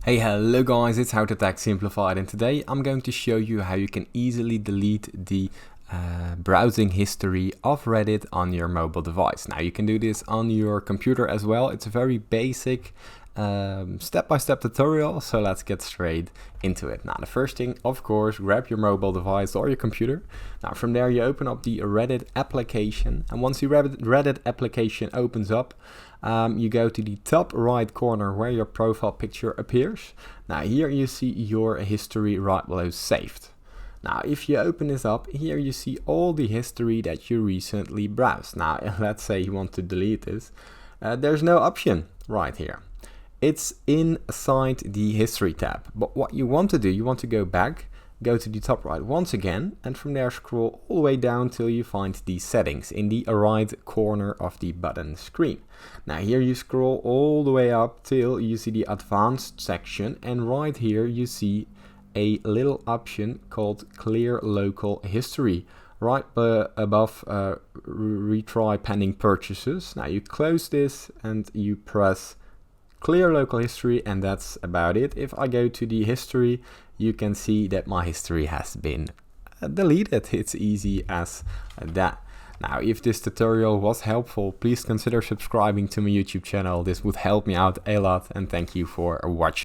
Hey, hello guys, it's How to Tech Simplified, and today I'm going to show you how you can easily delete the browsing history of Reddit on your mobile device. Now you can do this on your computer as well. It's a very basic step-by-step tutorial, so let's get straight into it. Now the first thing, of course, grab your mobile device or your computer. Now from there you open up the Reddit application, and once the Reddit application opens up, you go to the top right corner where your profile picture appears. Now here you see your history right below saved. Now if you open this up, here you see all the history that you recently browsed. Now let's say you want to delete this. There's no option right here. It's inside the history tab. But what you want to do, you want to go back, go to the top right once again, and from there scroll all the way down till you find the settings in the right corner of the button screen. Now here you scroll all the way up till you see the advanced section, and right here you see a little option called clear local history right above retry pending purchases. Now you close this and you press clear local history, and that's about it. If I go to the history, you can see that my history has been deleted. It's easy as that. Now, if this tutorial was helpful, please consider subscribing to my YouTube channel. This would help me out a lot, and thank you for watching.